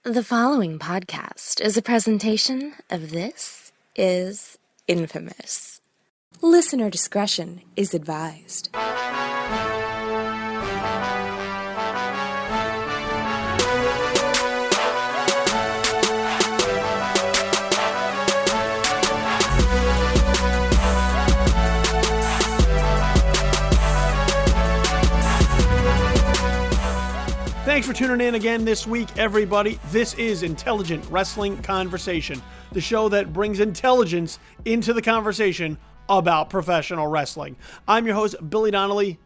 The following podcast is a presentation of This Is Infamous. Listener discretion is advised. Thanks for tuning in again this week, everybody. This is Intelligent Wrestling Conversation, the show that brings intelligence into the conversation about professional wrestling. I'm your host, Billy Donnelly,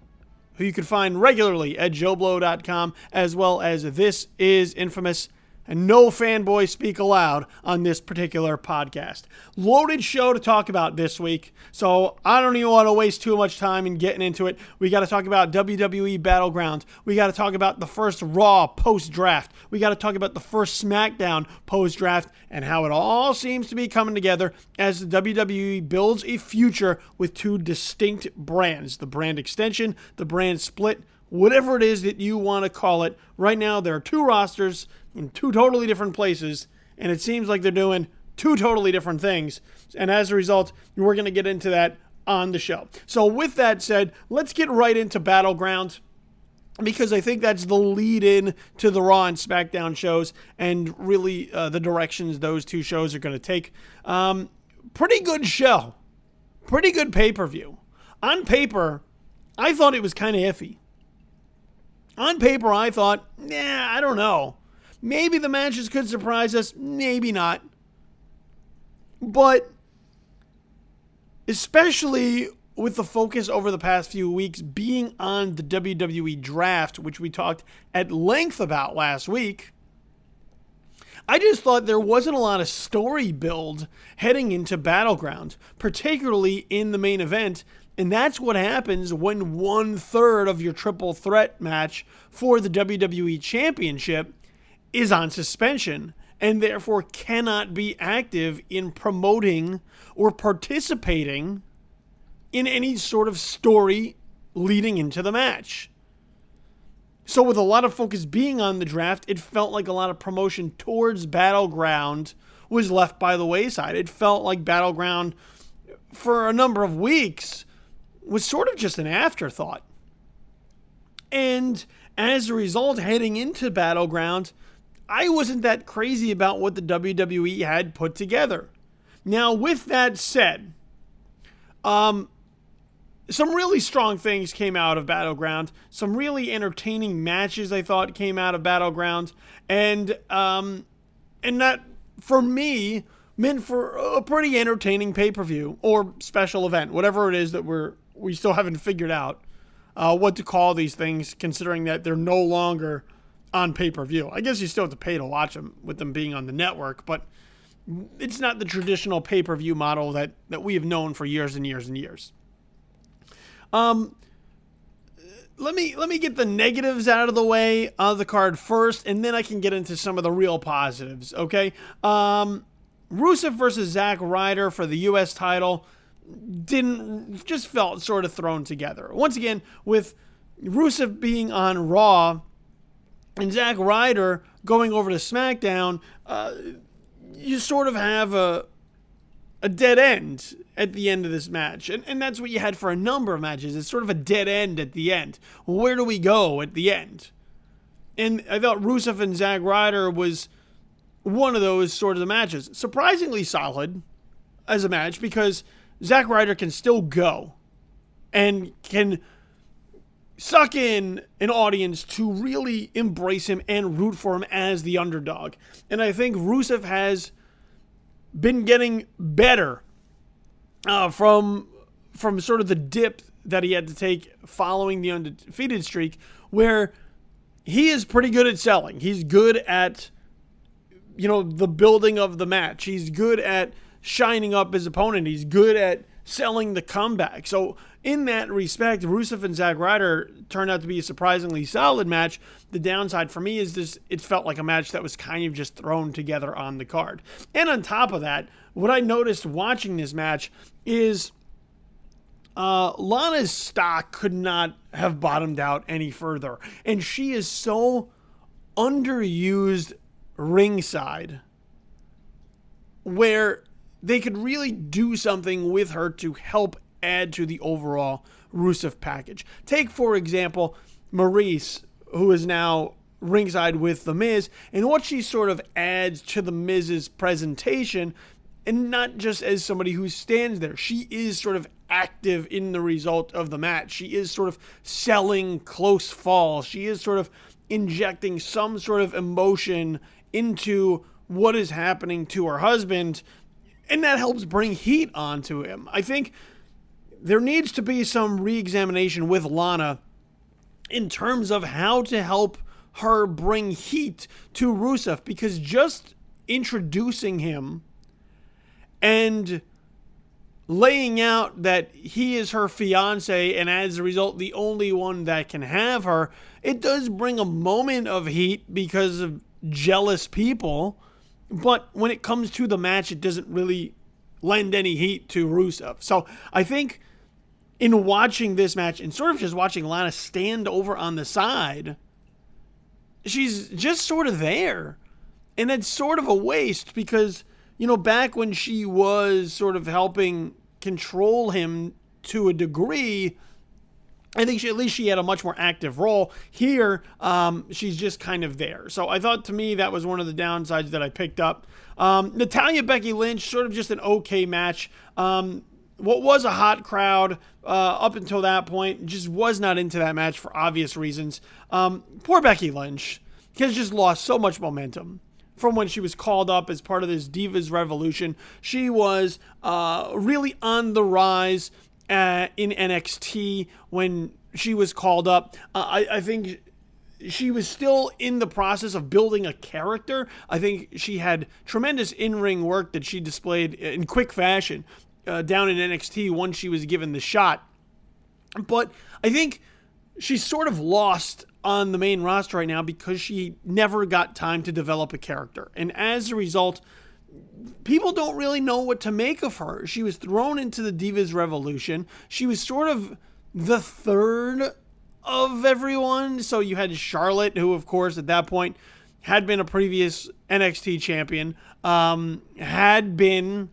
who you can find regularly at JoeBlow.com, as well as This Is Infamous, and no fanboys speak aloud on this particular podcast. Loaded show to talk about this week, so I don't even want to waste too much time in getting into it. We got to talk about WWE Battleground. We got to talk about the first Raw post-draft. We got to talk about the first SmackDown post-draft and how it all seems to be coming together as the WWE builds a future with two distinct brands, the brand extension, the brand split, whatever it is that you want to call it. Right now, there are two rosters in two totally different places, and it seems like they're doing two totally different things. And as a result, we're going to get into that on the show. So with that said, let's get right into Battleground, because I think that's the lead-in to the Raw and SmackDown shows and really the directions those two shows are going to take. Pretty good show. Pretty good pay-per-view. On paper, I thought it was kind of iffy. On paper, I thought, I don't know. Maybe the matches could surprise us, maybe not. But especially with the focus over the past few weeks being on the WWE draft, which we talked at length about last week, I just thought there wasn't a lot of story build heading into Battleground, particularly in the main event. And that's what happens when 1/3 of your triple threat match for the WWE Championship is on suspension and therefore cannot be active in promoting or participating in any sort of story leading into the match. So with a lot of focus being on the draft, it felt like a lot of promotion towards Battleground was left by the wayside. It felt like Battleground for a number of weeks was sort of just an afterthought. And as a result, heading into Battleground, I wasn't that crazy about what the WWE had put together. Now, with that said, some really strong things came out of Battleground. Some really entertaining matches, I thought, came out of Battleground. And that, for me, meant for a pretty entertaining pay-per-view or special event, whatever it is that we still haven't figured out what to call these things, considering that they're no longer on pay-per-view. I guess you still have to pay to watch them with them being on the network, but it's not the traditional pay-per-view model that we have known for years and years and years. Let me get the negatives out of the way of the card first, and then I can get into some of the real positives, okay? Rusev versus Ryder for the U.S. title just felt sort of thrown together. Once again, with Rusev being on Raw and Ryder going over to SmackDown, you sort of have a dead end at the end of this match. And that's what you had for a number of matches. It's sort of a dead end at the end. Where do we go at the end? And I thought Rusev and Ryder was one of those sort of the matches. Surprisingly solid as a match, because Ryder can still go and can suck in an audience to really embrace him and root for him as the underdog. And I think Rusev has been getting better from sort of the dip that he had to take following the undefeated streak, where he is pretty good at selling. He's good at, the building of the match. He's good at shining up his opponent. He's good at selling the comeback. So in that respect, Rusev and Ryder turned out to be a surprisingly solid match. The downside for me is this: it felt like a match that was kind of just thrown together on the card. And on top of that, what I noticed watching this match is Lana's stock could not have bottomed out any further. And she is so underused ringside where they could really do something with her to help add to the overall Rusev package. Take, for example, Maurice, who is now ringside with The Miz, and what she sort of adds to The Miz's presentation, and not just as somebody who stands there. She is sort of active in the result of the match. She is sort of selling close falls. She is sort of injecting some sort of emotion into what is happening to her husband, and that helps bring heat onto him. I think there needs to be some re-examination with Lana in terms of how to help her bring heat to Rusev, because just introducing him and laying out that he is her fiance and as a result the only one that can have her, it does bring a moment of heat because of jealous people. But when it comes to the match, it doesn't really lend any heat to Rusev. So I think in watching this match and sort of just watching Lana stand over on the side, she's just sort of there. And it's sort of a waste because, you know, back when she was sort of helping control him to a degree, I think at least she had a much more active role. Here, she's just kind of there. So I thought, to me, that was one of the downsides that I picked up. Natalya, Becky Lynch, sort of just an okay match. What was a hot crowd up until that point just was not into that match for obvious reasons. Poor Becky Lynch has just lost so much momentum from when she was called up as part of this Divas Revolution. She was really on the rise in NXT when she was called up. I think she was still in the process of building a character. I think she had tremendous in-ring work that she displayed in quick fashion down in NXT once she was given the shot. But I think she's sort of lost on the main roster right now because she never got time to develop a character. And as a result, people don't really know what to make of her. She was thrown into the Divas Revolution. She was sort of the third of everyone. So you had Charlotte, who, of course, at that point had been a previous NXT champion, had been,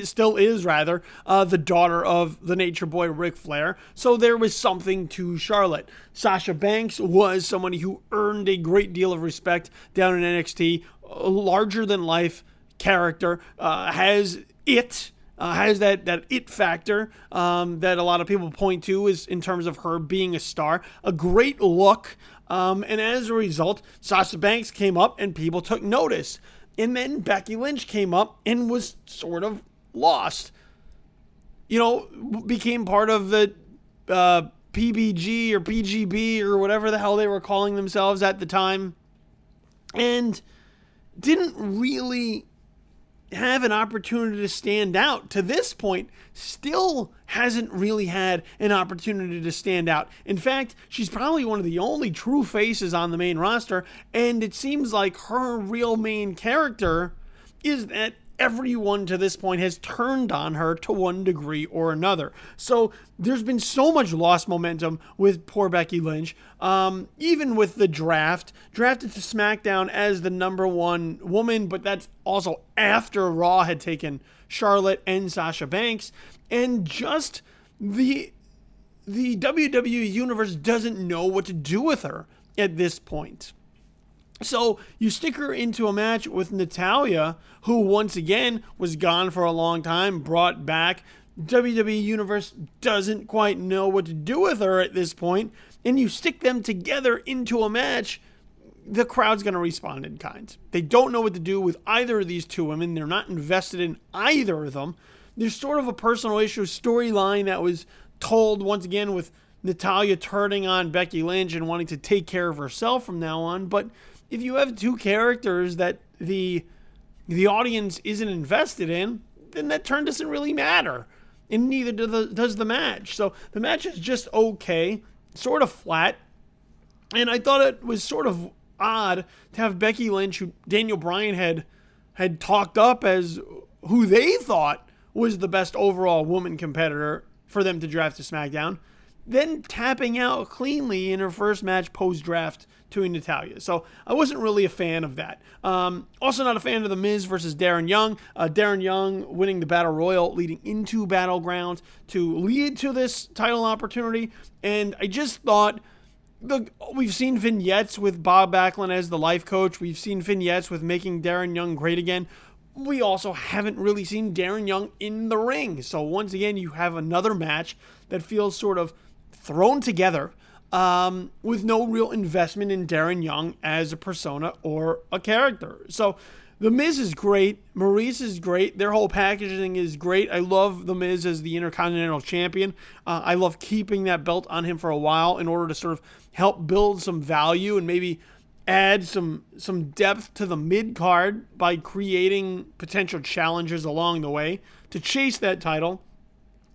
still is rather, the daughter of the Nature Boy Ric Flair. So there was something to Charlotte. Sasha Banks was somebody who earned a great deal of respect down in NXT. A larger-than-life character, has that it factor that a lot of people point to is in terms of her being a star. A great look, and as a result, Sasha Banks came up and people took notice. And then Becky Lynch came up and was sort of lost. You know, became part of the PBG or PGB or whatever the hell they were calling themselves at the time. And didn't really have an opportunity to stand out. To this point, still hasn't really had an opportunity to stand out. In fact, she's probably one of the only true faces on the main roster, and it seems like her real main character is that everyone to this point has turned on her to one degree or another. So there's been so much lost momentum with poor Becky Lynch. Even with the drafted to SmackDown as the number one woman, but that's also after Raw had taken Charlotte and Sasha Banks. And just the WWE Universe doesn't know what to do with her at this point. So you stick her into a match with Natalya, who once again was gone for a long time, brought back. WWE Universe doesn't quite know what to do with her at this point, and you stick them together into a match, the crowd's going to respond in kind. They don't know what to do with either of these two women. They're not invested in either of them. There's sort of a personal issue storyline that was told once again with Natalya turning on Becky Lynch and wanting to take care of herself from now on, but if you have two characters that the audience isn't invested in, then that turn doesn't really matter. And neither does the match. So the match is just okay, sort of flat. And I thought it was sort of odd to have Becky Lynch, who Daniel Bryan had talked up as who they thought was the best overall woman competitor for them to draft to SmackDown, then tapping out cleanly in her first match post-draft to Natalya. So I wasn't really a fan of that. Also not a fan of The Miz versus Darren Young. Darren Young winning the Battle Royal leading into Battleground to lead to this title opportunity. And I just thought, look, we've seen vignettes with Bob Backlund as the life coach. We've seen vignettes with making Darren Young great again. We also haven't really seen Darren Young in the ring. So once again, you have another match that feels sort of thrown together with no real investment in Darren Young as a persona or a character. So The Miz is great. Maurice is great. Their whole packaging is great. I love The Miz as the Intercontinental Champion. I love keeping that belt on him for a while in order to sort of help build some value and maybe add some depth to the mid-card by creating potential challengers along the way to chase that title.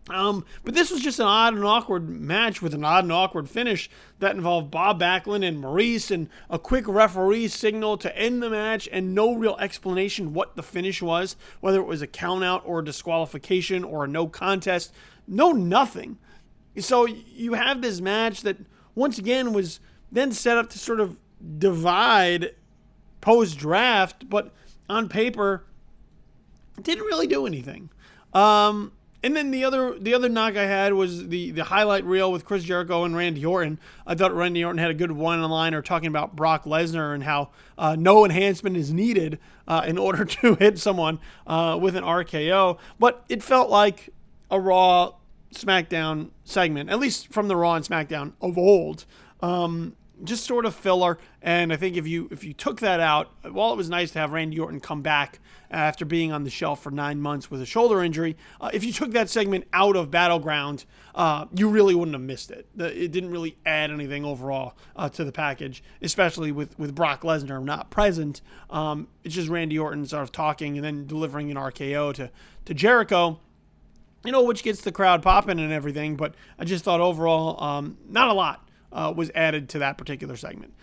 But this was just an odd and awkward match with an odd and awkward finish that involved Bob Backlund and Maurice and a quick referee signal to end the match and no real explanation what the finish was, whether it was a countout or a disqualification or a no contest. No nothing. So you have this match that once again was then set up to sort of divide post-draft, but on paper didn't really do anything. And then the other knock I had was the highlight reel with Chris Jericho and Randy Orton. I thought Randy Orton had a good one-liner talking about Brock Lesnar and how no enhancement is needed in order to hit someone with an RKO. But it felt like a Raw SmackDown segment, at least from the Raw and SmackDown of old. Just sort of filler. And I think if you took that out, while it was nice to have Randy Orton come back after being on the shelf for 9 months with a shoulder injury, if you took that segment out of Battleground, you really wouldn't have missed it. It didn't really add anything overall to the package, especially with Brock Lesnar not present. It's just Randy Orton sort of talking and then delivering an RKO to Jericho, which gets the crowd popping and everything. But I just thought overall, not a lot was added to that particular segment.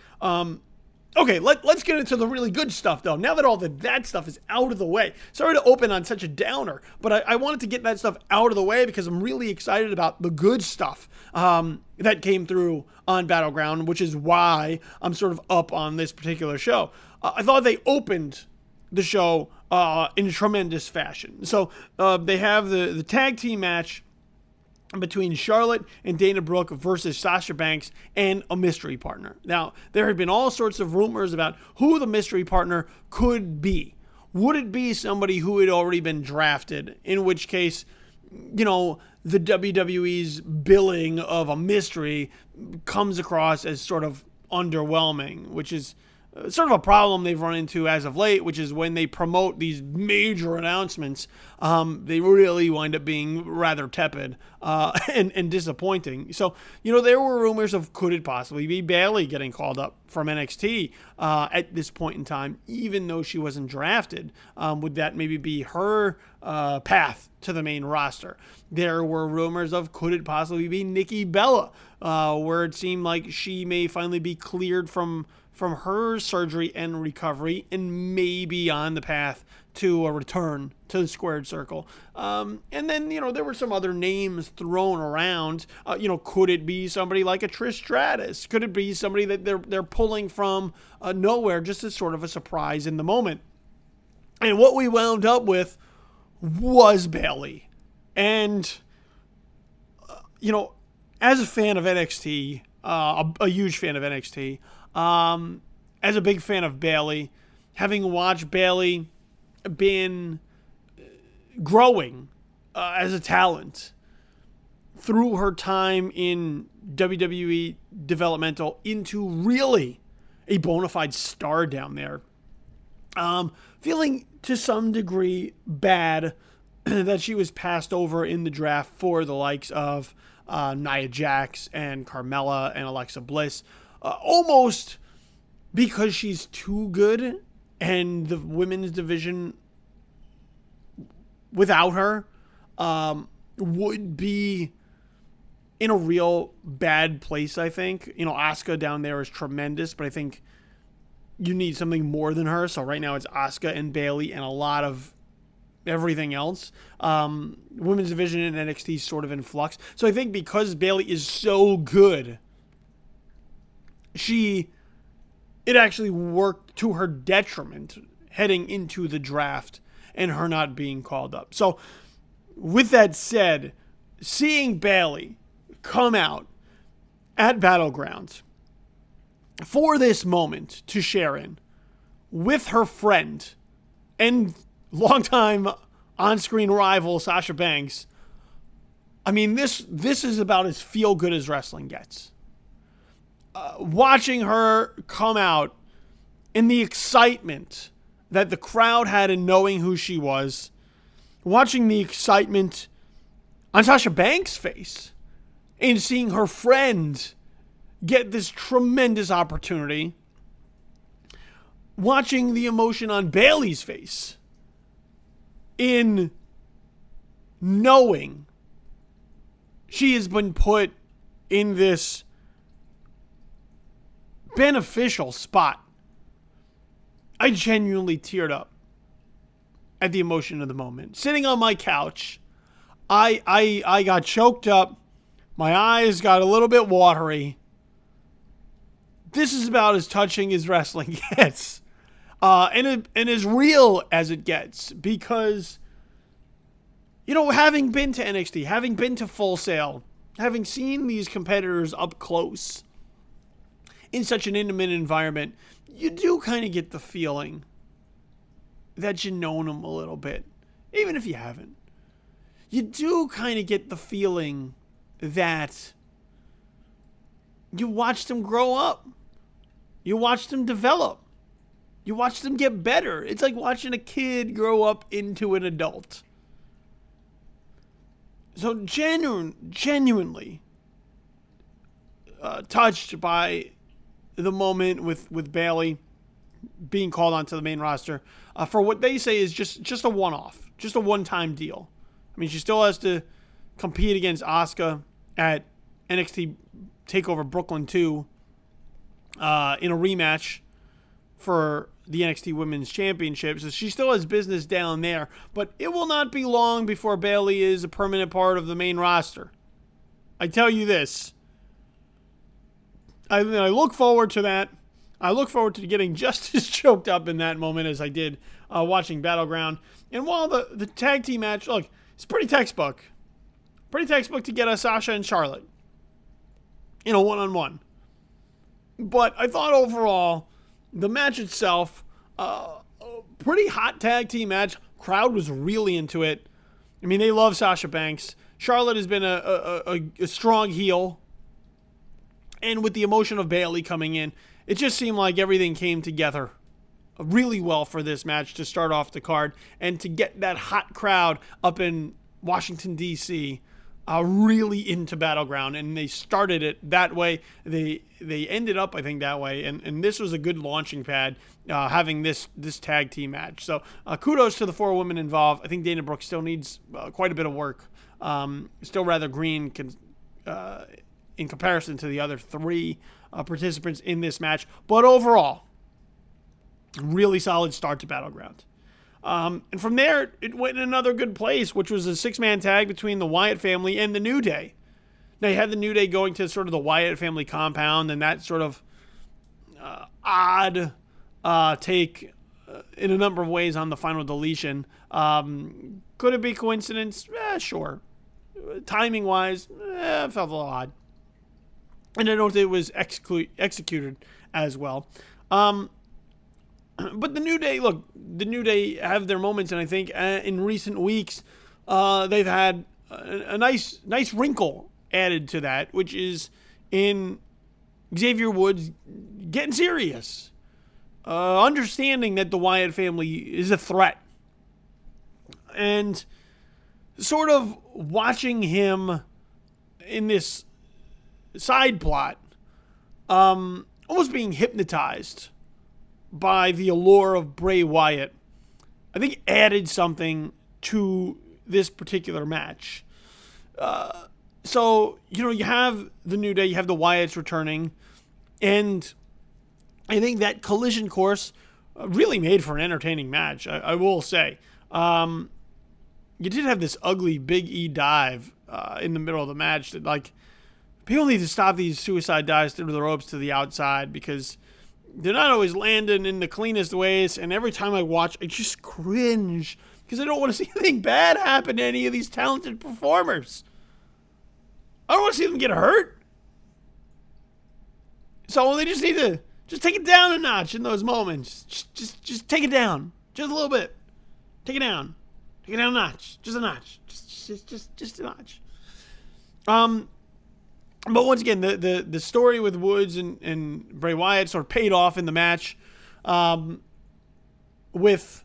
Okay, let's get into the really good stuff, though. Now that all that stuff is out of the way. Sorry to open on such a downer, but I wanted to get that stuff out of the way because I'm really excited about the good stuff that came through on Battleground, which is why I'm sort of up on this particular show. I thought they opened the show in a tremendous fashion. So they have the tag team match between Charlotte and Dana Brooke versus Sasha Banks and a mystery partner. Now, there had been all sorts of rumors about who the mystery partner could be. Would it be somebody who had already been drafted, in which case, the WWE's billing of a mystery comes across as sort of underwhelming, which is sort of a problem they've run into as of late, which is when they promote these major announcements, they really wind up being rather tepid and disappointing. So, there were rumors of could it possibly be Bayley getting called up from NXT at this point in time, even though she wasn't drafted. Would that maybe be her path to the main roster? There were rumors of could it possibly be Nikki Bella, where it seemed like she may finally be cleared from her surgery and recovery and maybe on the path to a return to the squared circle. And then, there were some other names thrown around. Could it be somebody like a Trish Stratus? Could it be somebody that they're pulling from nowhere just as sort of a surprise in the moment? And what we wound up with was Bayley. And, as a fan of NXT, a huge fan of NXT, as a big fan of Bayley, having watched Bayley been growing as a talent through her time in WWE developmental into really a bona fide star down there, feeling to some degree bad that she was passed over in the draft for the likes of Nia Jax and Carmella and Alexa Bliss, almost because she's too good and the women's division without her would be in a real bad place, I think. Asuka down there is tremendous, but I think you need something more than her. So right now it's Asuka and Bayley and a lot of everything else. Women's division in NXT is sort of in flux. So I think because Bayley is so good, it actually worked to her detriment heading into the draft and her not being called up. So with that said, seeing Bayley come out at Battleground for this moment to share in with her friend and longtime on-screen rival Sasha Banks, I mean, this is about as feel-good as wrestling gets. Watching her come out in the excitement that the crowd had in knowing who she was, watching the excitement on Sasha Banks' face in seeing her friend get this tremendous opportunity, watching the emotion on Bayley's face in knowing she has been put in this beneficial spot. I genuinely teared up at the emotion of the moment. Sitting on my couch, I got choked up. My eyes got a little bit watery. This is about as touching as wrestling gets. And as real as it gets. Because, having been to NXT, having been to Full Sail, having seen these competitors up close in such an intimate environment, you do kind of get the feeling that you know them a little bit, even if you haven't. You do kind of get the feeling that you watched them grow up. You watched them develop. You watched them get better. It's like watching a kid grow up into an adult. So genuinely touched by the moment with Bayley being called onto the main roster for what they say is just a one-off, just a one-time deal. I mean, she still has to compete against Asuka at NXT TakeOver Brooklyn 2 in a rematch for the NXT Women's Championship. So she still has business down there, but it will not be long before Bayley is a permanent part of the main roster. I tell you this. I look forward to that. I look forward to getting just as choked up in that moment as I did watching Battleground. And while the tag team match, look, it's pretty textbook. Pretty textbook to get us Sasha and Charlotte in a one-on-one. But I thought overall, the match itself, a pretty hot tag team match. Crowd was really into it. I mean, they love Sasha Banks. Charlotte has been a strong heel. And with the emotion of Bayley coming in, it just seemed like everything came together really well for this match to start off the card and to get that hot crowd up in Washington, D.C., really into Battleground. And they started it that way. They ended up, I think, that way. And this was a good launching pad, having this tag team match. So kudos to the four women involved. I think Dana Brooke still needs quite a bit of work. Still rather green in comparison to the other three participants in this match. But overall, really solid start to Battleground. And from there, it went in another good place, which was a six-man tag between the Wyatt family and the New Day. Now, you had the New Day going to sort of the Wyatt family compound, and that sort of odd take in a number of ways on the final deletion. Could it be coincidence? Sure. Timing-wise, it felt a little odd. And I don't think it was executed as well. But the New Day have their moments, and I think in recent weeks they've had a nice wrinkle added to that, which is in Xavier Woods getting serious, understanding that the Wyatt family is a threat, and sort of watching him in this side plot, almost being hypnotized by the allure of Bray Wyatt, I think added something to this particular match. So, you have the New Day, you have the Wyatts returning, and I think that collision course really made for an entertaining match, I will say. you did have this ugly Big E dive in the middle of the match that, like, people need to stop these suicide dives through the ropes to the outside because they're not always landing in the cleanest ways. And every time I watch, I just cringe because I don't want to see anything bad happen to any of these talented performers. I don't want to see them get hurt. So they just need to just take it down a notch in those moments. Just take it down. Just a little bit. Take it down. Take it down a notch. Just a notch. Just a notch. But once again, the story with Woods and Bray Wyatt sort of paid off in the match, with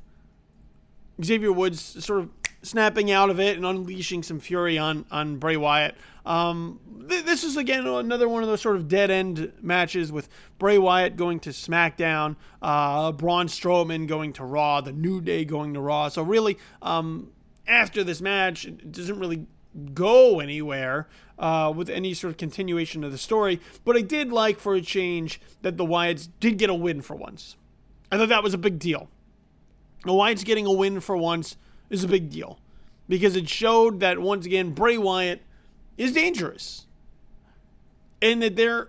Xavier Woods sort of snapping out of it and unleashing some fury on Bray Wyatt. This is, again, another one of those sort of dead-end matches with Bray Wyatt going to SmackDown, Braun Strowman going to Raw, The New Day going to Raw. So really, after this match, it doesn't really go anywhere with any sort of continuation of the story. But I did like, for a change, that the Wyatts did get a win for once. I thought that was a big deal. The Wyatts getting a win for once is a big deal because it showed that, once again, Bray Wyatt is dangerous and that there's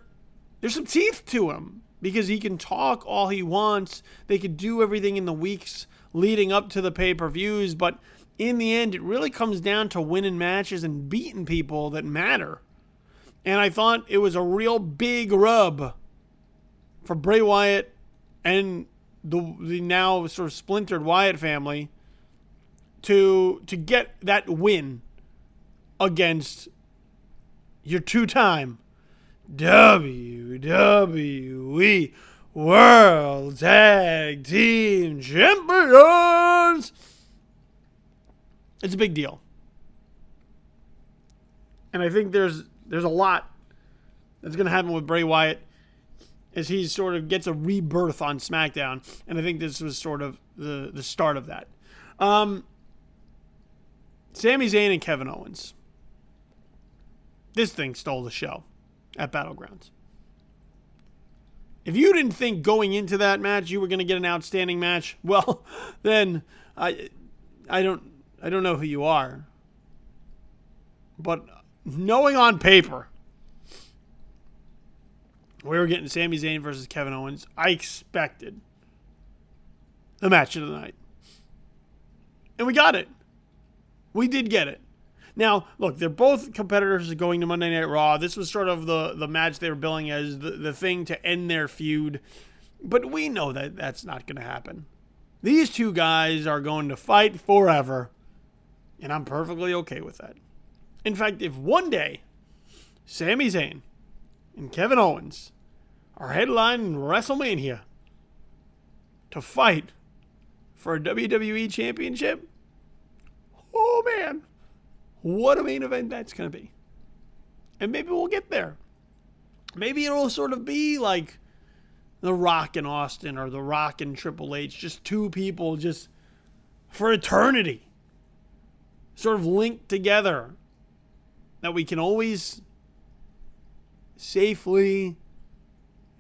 some teeth to him because he can talk all he wants. They could do everything in the weeks leading up to the pay-per-views, but in the end, it really comes down to winning matches and beating people that matter. And I thought it was a real big rub for Bray Wyatt and the now sort of splintered Wyatt family to get that win against your two-time WWE World Tag Team Champions. It's a big deal. And I think there's a lot that's going to happen with Bray Wyatt as he sort of gets a rebirth on SmackDown. And I think this was sort of the start of that. Sami Zayn and Kevin Owens. This thing stole the show at Battleground. If you didn't think going into that match you were going to get an outstanding match, well, then I don't know who you are. But knowing on paper we were getting Sami Zayn versus Kevin Owens, I expected the match of the night. And we got it. We did get it. Now, look, they're both competitors going to Monday Night Raw. This was sort of the match they were billing as the thing to end their feud. But we know that that's not going to happen. These two guys are going to fight forever. And I'm perfectly okay with that. In fact, if one day Sami Zayn and Kevin Owens are headlining WrestleMania to fight for a WWE Championship, oh man, what a main event that's going to be. And maybe we'll get there. Maybe it'll sort of be like The Rock and Austin or The Rock and Triple H, just two people just for eternity, sort of linked together, that we can always safely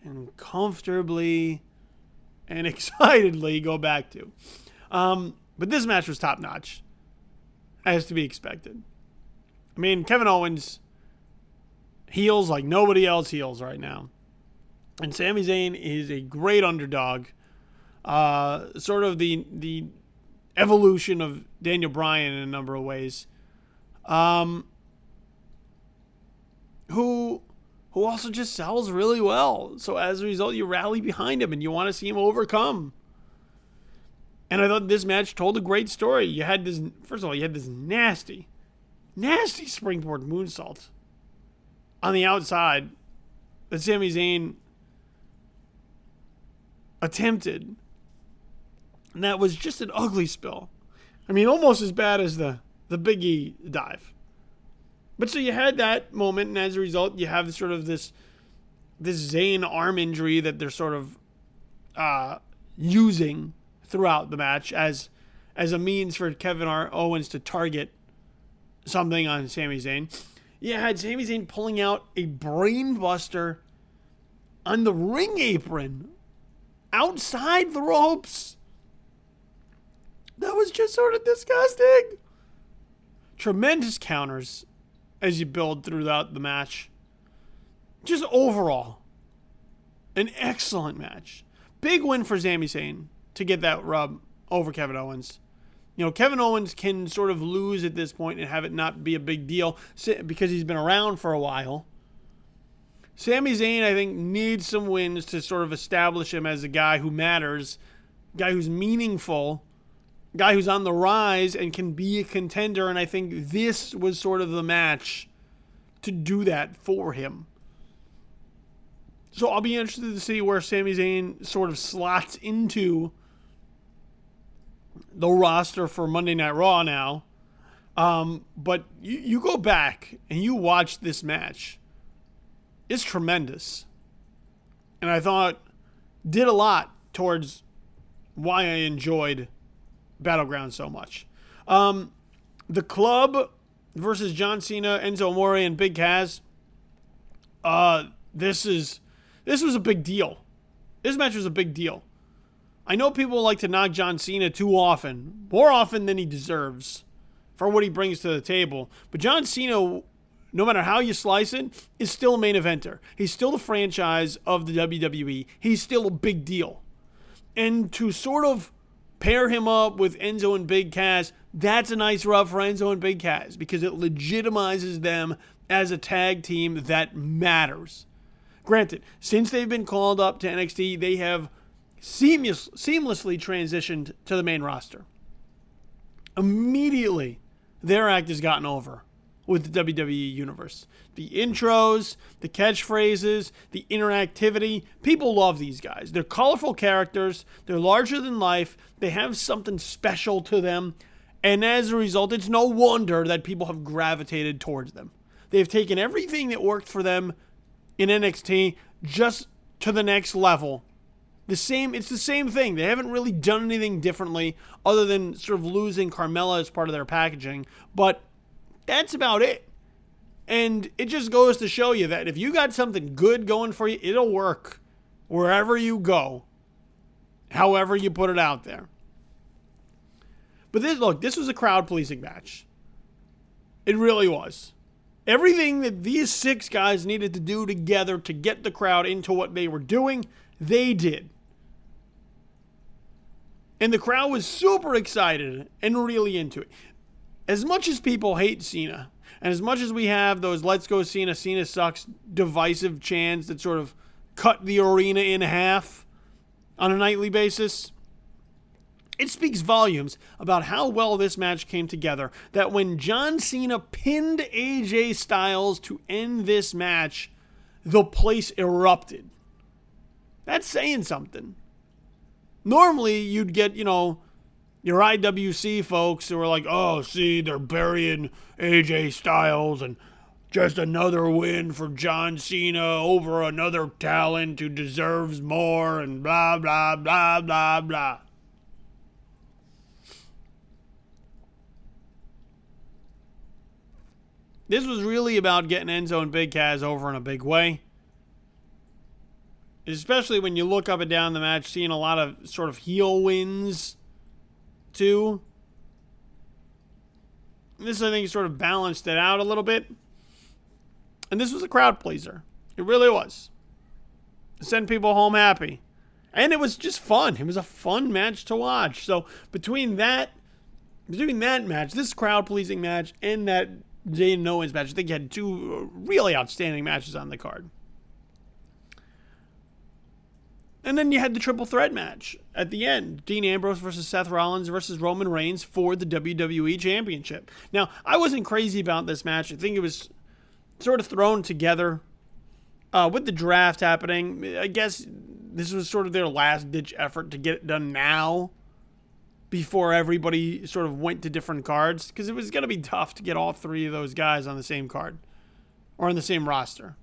and comfortably and excitedly go back to. But this match was top notch, as to be expected. I mean, Kevin Owens heals like nobody else heals right now. And Sami Zayn is a great underdog. Sort of the evolution of Daniel Bryan in a number of ways. Who also just sells really well. So as a result, you rally behind him and you want to see him overcome. And I thought this match told a great story. You had this nasty springboard moonsault on the outside that Sami Zayn attempted. And that was just an ugly spill. I mean, almost as bad as the Big E dive. But so you had that moment, and as a result, you have sort of this Zayn arm injury that they're sort of using throughout the match as a means for Kevin Owens to target something on Sami Zayn. You had Sami Zayn pulling out a brain buster on the ring apron outside the ropes. That was just sort of disgusting. Tremendous counters as you build throughout the match. Just overall, an excellent match. Big win for Sami Zayn to get that rub over Kevin Owens. You know, Kevin Owens can sort of lose at this point and have it not be a big deal because he's been around for a while. Sami Zayn, I think, needs some wins to sort of establish him as a guy who matters, a guy who's meaningful, a guy who's on the rise and can be a contender. And I think this was sort of the match to do that for him. So I'll be interested to see where Sami Zayn sort of slots into the roster for Monday Night Raw now. But you go back and you watch this match. It's tremendous. And I thought did a lot towards why I enjoyed Battleground so much. The Club versus John Cena, Enzo Amore, and Big Cass. This was a big deal. This match was a big deal. I know people like to knock John Cena too often, more often than he deserves, for what he brings to the table. But John Cena, no matter how you slice it, is still a main eventer. He's still the franchise of the WWE. He's still a big deal. And to sort of pair him up with Enzo and Big Cass, that's a nice rub for Enzo and Big Cass because it legitimizes them as a tag team that matters. Granted, since they've been called up to NXT, they have seamlessly transitioned to the main roster. Immediately, their act has gotten over with the WWE Universe. The intros, the catchphrases, the interactivity. People love these guys. They're colorful characters. They're larger than life. They have something special to them. And as a result, it's no wonder that people have gravitated towards them. They've taken everything that worked for them in NXT just to the next level. It's the same thing. They haven't really done anything differently other than sort of losing Carmella as part of their packaging. But that's about it. And it just goes to show you that if you got something good going for you, it'll work wherever you go, however you put it out there. But this was a crowd-pleasing match. It really was. Everything that these 6 guys needed to do together to get the crowd into what they were doing, they did. And the crowd was super excited and really into it. As much as people hate Cena, and as much as we have those "Let's go Cena, Cena sucks" divisive chants that sort of cut the arena in half on a nightly basis, it speaks volumes about how well this match came together, that when John Cena pinned AJ Styles to end this match, the place erupted. That's saying something. Normally, you'd get, your IWC folks who are like, oh, see, they're burying AJ Styles and just another win for John Cena over another talent who deserves more and blah, blah, blah, blah, blah. This was really about getting Enzo and Big Cass over in a big way. Especially when you look up and down the match, seeing a lot of sort of heel wins, too. This, I think, sort of balanced it out a little bit. And this was a crowd pleaser. It really was. Send people home happy. And it was just fun. It was a fun match to watch. So between that match, this crowd-pleasing match, and that Zayn and Owens match, I think you had 2 really outstanding matches on the card. And then you had the triple threat match at the end. Dean Ambrose versus Seth Rollins versus Roman Reigns for the WWE Championship. Now, I wasn't crazy about this match. I think it was sort of thrown together with the draft happening. I guess this was sort of their last-ditch effort to get it done now before everybody sort of went to different cards, because it was going to be tough to get all 3 of those guys on the same card or on the same roster.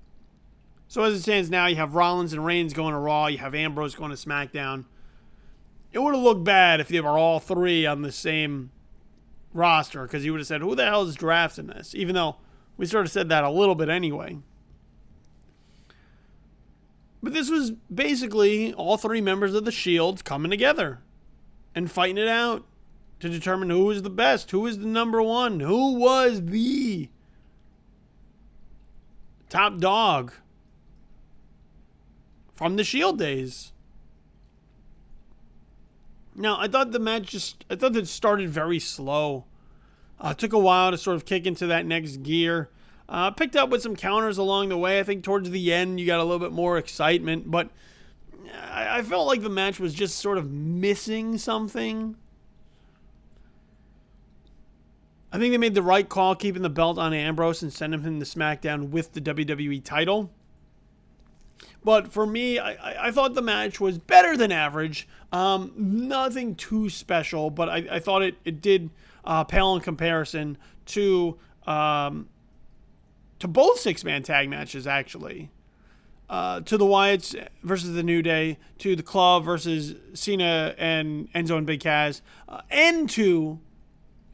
So as it stands now, you have Rollins and Reigns going to Raw. You have Ambrose going to SmackDown. It would have looked bad if they were all 3 on the same roster, because you would have said, who the hell is drafting this? Even though we sort of said that a little bit anyway. But this was basically all 3 members of the Shield coming together and fighting it out to determine who is the best, who is the number one, who was the top dog from the Shield days. Now, I thought it started very slow. Took a while to sort of kick into that next gear. Picked up with some counters along the way. I think towards the end you got a little bit more excitement, but I felt like the match was just sort of missing something. I think they made the right call keeping the belt on Ambrose and sending him to SmackDown with the WWE title. But for me, I thought the match was better than average. Nothing too special, but I thought it did pale in comparison to both six-man tag matches, actually. To the Wyatts versus the New Day, to the Club versus Cena and Enzo and Big Cass, and to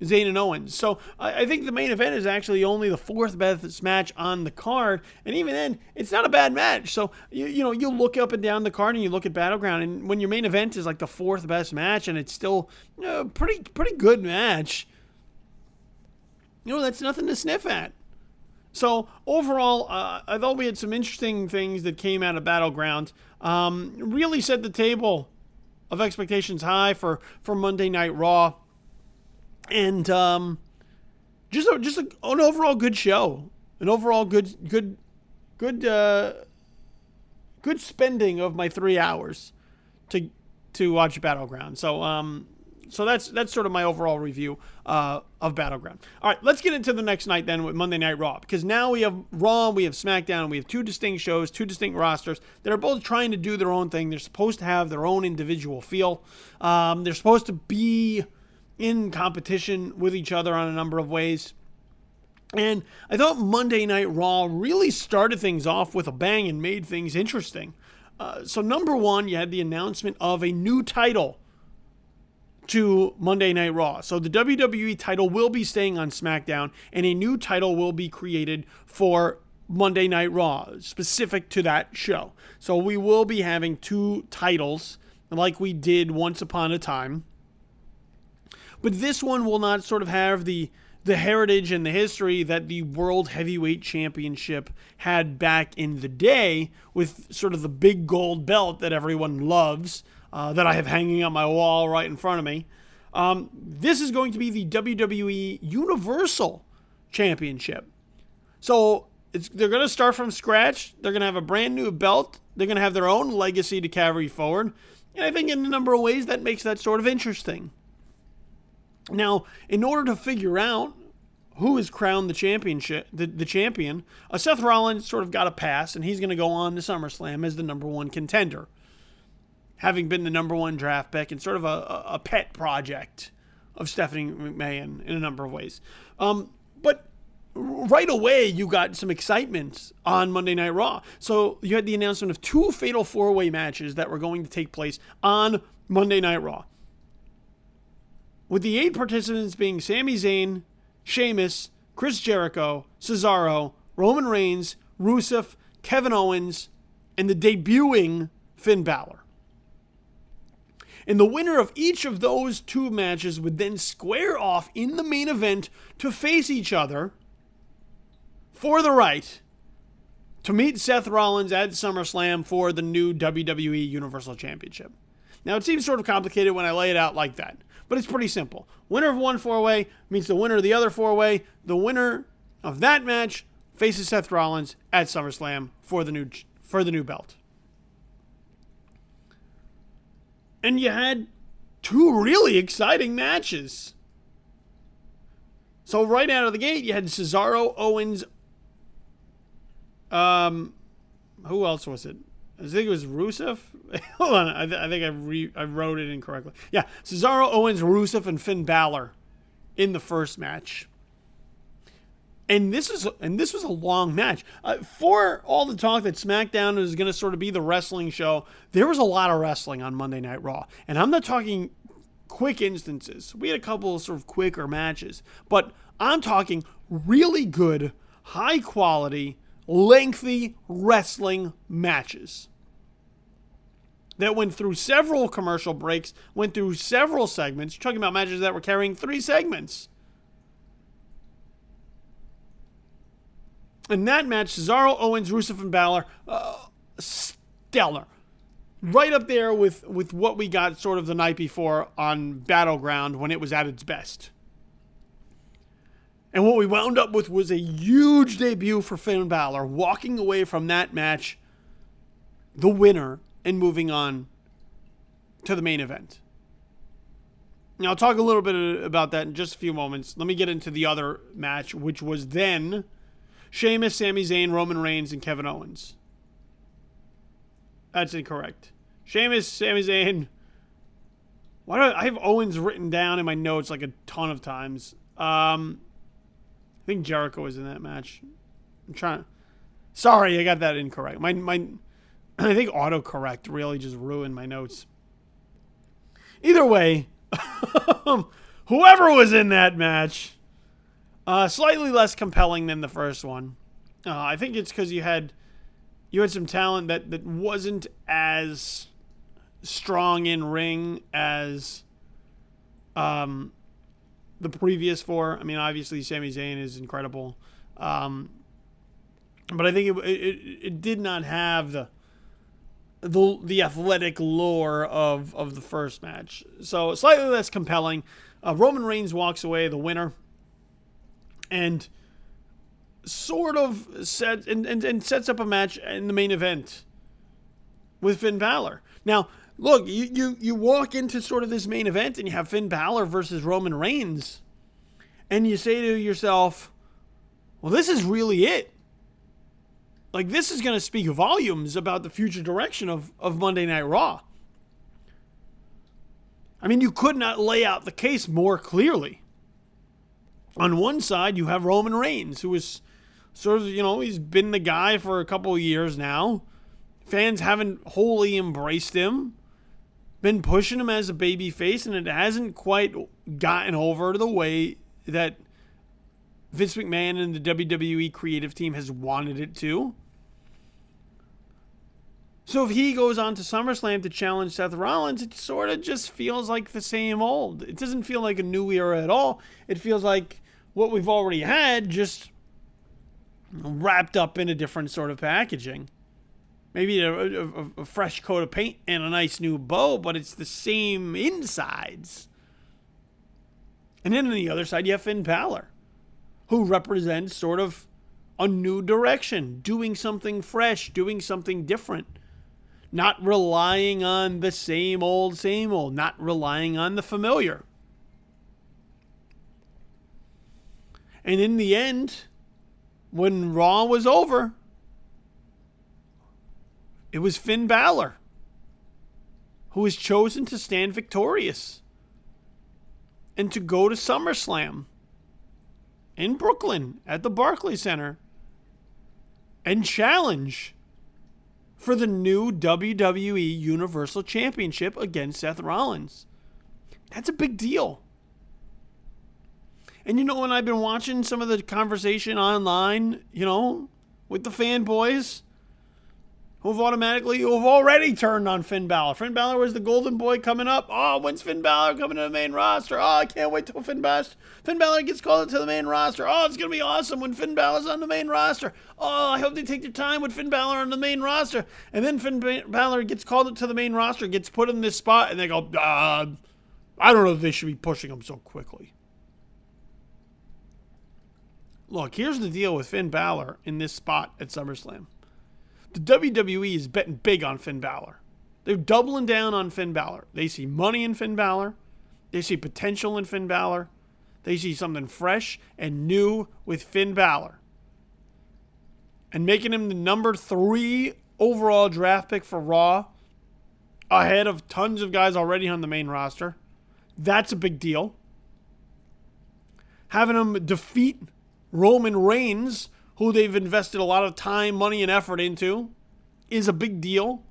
Zayn and Owens. So I think the main event is actually only the fourth best match on the card, and even then, it's not a bad match. So you look up and down the card and you look at Battleground, and when your main event is like the fourth best match, and it's still pretty good match, that's nothing to sniff at. So overall, I thought we had some interesting things that came out of Battleground. Really set the table of expectations high for Monday Night Raw. And just an overall good show, an overall good spending of my 3 hours to watch Battleground. So that's sort of my overall review of Battleground. All right, let's get into the next night then with Monday Night Raw, because now we have Raw, we have SmackDown, and we have two distinct shows, two distinct rosters that are both trying to do their own thing. They're supposed to have their own individual feel. They're supposed to be in competition with each other on a number of ways. And I thought Monday Night Raw really started things off with a bang and made things interesting. So number one, you had the announcement of a new title to Monday Night Raw. So the WWE title will be staying on SmackDown, and a new title will be created for Monday Night Raw, specific to that show. So we will be having two titles like we did once upon a time. But this one will not sort of have the heritage and the history that the World Heavyweight Championship had back in the day, with sort of the big gold belt that everyone loves, that I have hanging on my wall right in front of me. This is going to be the WWE Universal Championship. So they're going to start from scratch. They're going to have a brand new belt. They're going to have their own legacy to carry forward. And I think in a number of ways that makes that sort of interesting. Now, in order to figure out who is crowned the championship, the champion, Seth Rollins sort of got a pass, and he's going to go on to SummerSlam as the number one contender, having been the number one draft pick and sort of a pet project of Stephanie McMahon in a number of ways. But right away, you got some excitement on Monday Night Raw. So you had the announcement of two fatal four-way matches that were going to take place on Monday Night Raw, with the 8 participants being Sami Zayn, Sheamus, Chris Jericho, Cesaro, Roman Reigns, Rusev, Kevin Owens, and the debuting Finn Balor. And the winner of each of those two matches would then square off in the main event to face each other for the right to meet Seth Rollins at SummerSlam for the new WWE Universal Championship. Now, it seems sort of complicated when I lay it out like that, but it's pretty simple. Winner of one four-way meets the winner of the other four-way. The winner of that match faces Seth Rollins at SummerSlam for the new belt. And you had two really exciting matches. So right out of the gate, you had Cesaro, Owens. Who else was it? I think it was Rusev. Hold on, I think I wrote it incorrectly. Yeah, Cesaro, Owens, Rusev, and Finn Balor in the first match. And this was a long match. For all the talk that SmackDown is going to sort of be the wrestling show, there was a lot of wrestling on Monday Night Raw. And I'm not talking quick instances. We had a couple of sort of quicker matches. But I'm talking really good, high quality, lengthy wrestling matches. that went through several commercial breaks, went through several segments. You're talking about matches that were carrying 3 segments. In that match, Cesaro, Owens, Rusev, and Balor, stellar. Right up there with what we got sort of the night before on Battleground when it was at its best. And what we wound up with was a huge debut for Finn Balor, walking away from that match the winner and moving on to the main event. Now, I'll talk a little bit about that in just a few moments. Let me get into the other match, which was then Sheamus, Sami Zayn, Roman Reigns, and Kevin Owens. That's incorrect. Sheamus, Sami Zayn. Why do I have Owens written down in my notes like a ton of times? I think Jericho was in that match. I'm trying. Sorry, I got that incorrect. My I think autocorrect really just ruined my notes. Either way, whoever was in that match, slightly less compelling than the first one. I think it's because you had some talent that wasn't as strong in ring as the previous 4. I mean, obviously Sami Zayn is incredible, but I think it did not have the athletic lore of the first match. So slightly less compelling. Roman Reigns walks away the winner, and sort of sets up a match in the main event with Finn Balor. Now, look, you walk into sort of this main event and you have Finn Balor versus Roman Reigns, and you say to yourself, well, this is really it. Like, this is going to speak volumes about the future direction of Monday Night Raw. I mean, you could not lay out the case more clearly. On one side, you have Roman Reigns, who is sort of, he's been the guy for a couple of years now. Fans haven't wholly embraced him. Been pushing him as a babyface, and it hasn't quite gotten over the way that Vince McMahon and the WWE creative team has wanted it to. So if he goes on to SummerSlam to challenge Seth Rollins, it sort of just feels like the same old. It doesn't feel like a new era at all. It feels like what we've already had, just wrapped up in a different sort of packaging. Maybe a fresh coat of paint and a nice new bow, but it's the same insides. And then on the other side, you have Finn Balor, who represents sort of a new direction, doing something fresh, doing something different. Not relying on the same old, not relying on the familiar. And in the end, when Raw was over, it was Finn Balor who was chosen to stand victorious and to go to SummerSlam in Brooklyn at the Barclays Center and challenge for the new WWE Universal Championship against Seth Rollins. That's a big deal. And when I've been watching some of the conversation online, with the fanboys who've already turned on Finn Balor. Finn Balor was the golden boy coming up. Oh, when's Finn Balor coming to the main roster? Oh, I can't wait till Finn Balor gets called to the main roster. Oh, it's going to be awesome when Finn Balor's on the main roster. Oh, I hope they take their time with Finn Balor on the main roster. And then Finn Balor gets called to the main roster, gets put in this spot, and they go, I don't know if they should be pushing him so quickly. Look, here's the deal with Finn Balor in this spot at SummerSlam. The WWE is betting big on Finn Balor. They're doubling down on Finn Balor. They see money in Finn Balor. They see potential in Finn Balor. They see something fresh and new with Finn Balor. And making him the number 3 overall draft pick for Raw, ahead of tons of guys already on the main roster. That's a big deal. Having him defeat Roman Reigns, who they've invested a lot of time, money, and effort into, is a big deal.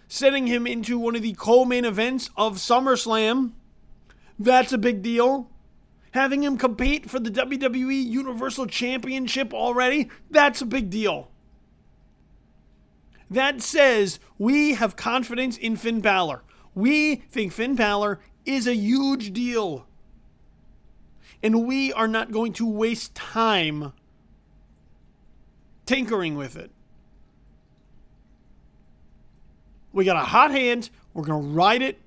Setting him into one of the co-main events of SummerSlam, that's a big deal. Having him compete for the WWE Universal Championship already, that's a big deal. That says we have confidence in Finn Balor. We think Finn Balor is a huge deal. And we are not going to waste time tinkering with it. We got a hot hand. We're going to ride it.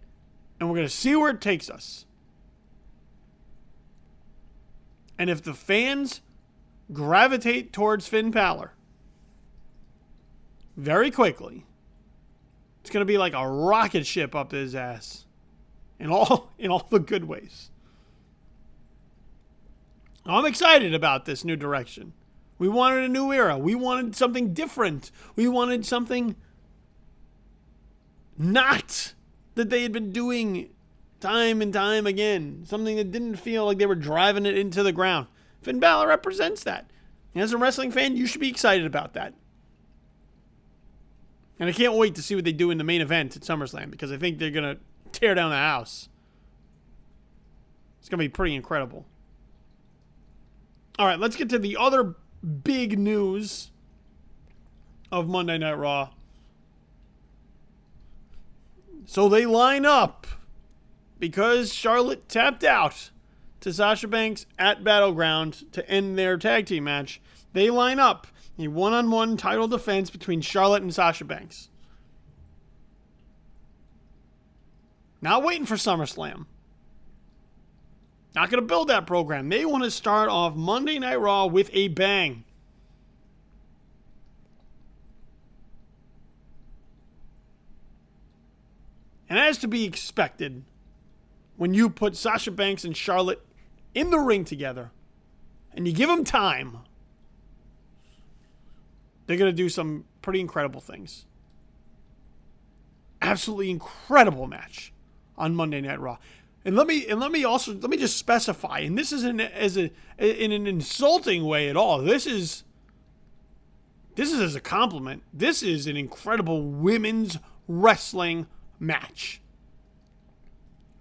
And we're going to see where it takes us. And if the fans gravitate towards Finn Balor very quickly, it's going to be like a rocket ship up his ass. In all the good ways. I'm excited about this new direction. We wanted a new era. We wanted something different. We wanted something not that they had been doing time and time again. Something that didn't feel like they were driving it into the ground. Finn Balor represents that. And as a wrestling fan, you should be excited about that. And I can't wait to see what they do in the main event at SummerSlam, because I think they're going to tear down the house. It's going to be pretty incredible. All right, let's get to the other big news of Monday Night Raw. So they line up because Charlotte tapped out to Sasha Banks at Battleground to end their tag team match. They line up a one-on-one title defense between Charlotte and Sasha Banks. Not waiting for SummerSlam. Not going to build that program. They want to start off Monday Night Raw with a bang. And as to be expected, when you put Sasha Banks and Charlotte in the ring together and you give them time, they're going to do some pretty incredible things. Absolutely incredible match on Monday Night Raw. And let me just specify, and this isn't in an insulting way at all. This is as a compliment. This is an incredible women's wrestling match.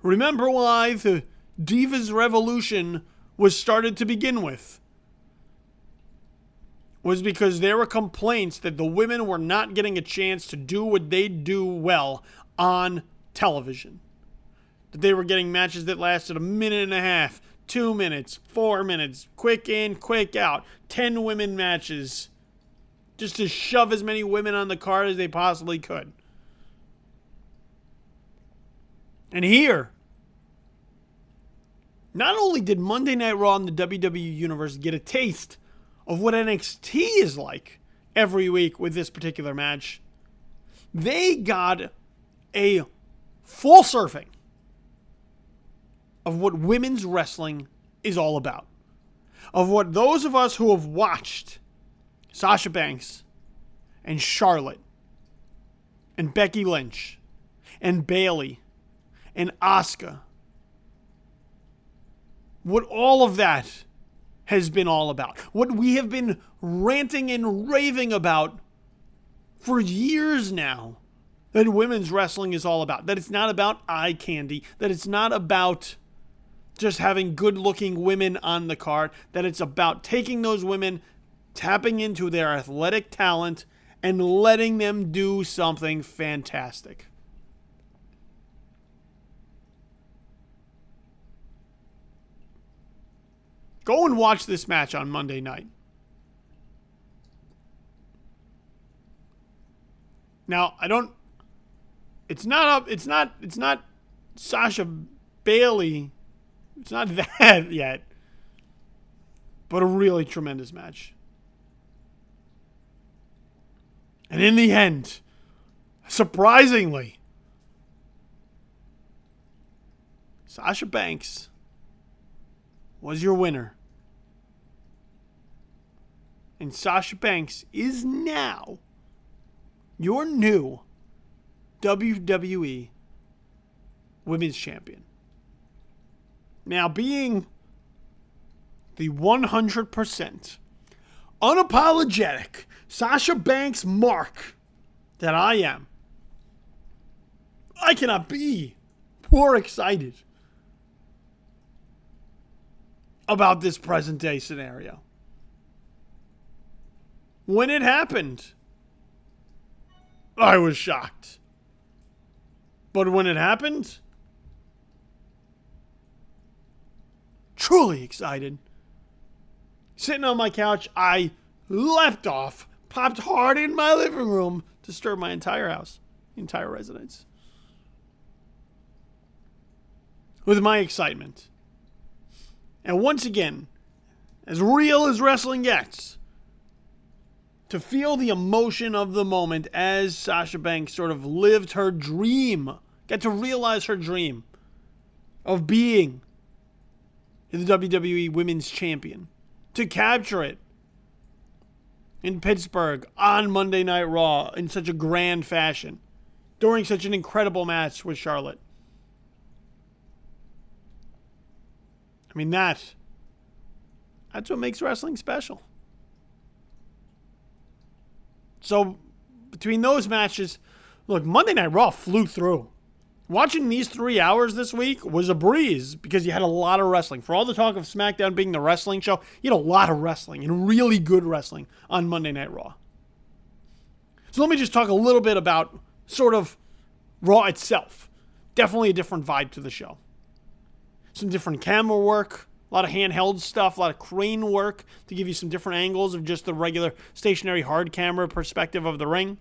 Remember why the Divas Revolution was started to begin with? Was because there were complaints that the women were not getting a chance to do what they do well on television. That they were getting matches that lasted a minute and a half, 2 minutes, 4 minutes, quick in, quick out, 10 women matches, just to shove as many women on the card as they possibly could. And here, not only did Monday Night Raw in the WWE Universe get a taste of what NXT is like every week with this particular match, they got a full surfing of what women's wrestling is all about. Of what those of us who have watched Sasha Banks and Charlotte and Becky Lynch and Bayley and Asuka, what all of that has been all about. What we have been ranting and raving about for years now, that women's wrestling is all about. That it's not about eye candy. That it's not about just having good-looking women on the card. That it's about taking those women, tapping into their athletic talent, and letting them do something fantastic. Go and watch this match on Monday night. Now, it's not Sasha Bayley. It's not that yet. But a really tremendous match. And in the end, surprisingly, Sasha Banks was your winner. And Sasha Banks is now your new WWE Women's Champion. Now, being the 100% unapologetic Sasha Banks mark that I am, I cannot be more excited about this present day scenario. When it happened, I was shocked. But when it happened, truly excited. Sitting on my couch, I leapt off, popped hard in my living room, disturbed my entire house, entire residence, with my excitement. And once again, as real as wrestling gets, to feel the emotion of the moment as Sasha Banks sort of lived her dream, got to realize her dream of being the WWE Women's Champion, to capture it in Pittsburgh on Monday Night Raw in such a grand fashion, during such an incredible match with Charlotte. I mean, that's what makes wrestling special. So, between those matches, look, Monday Night Raw flew through. Watching these 3 hours this week was a breeze because you had a lot of wrestling. For all the talk of SmackDown being the wrestling show, you had a lot of wrestling and really good wrestling on Monday Night Raw. So let me just talk a little bit about sort of Raw itself. Definitely a different vibe to the show. Some different camera work, a lot of handheld stuff, a lot of crane work to give you some different angles of just the regular stationary hard camera perspective of the ring.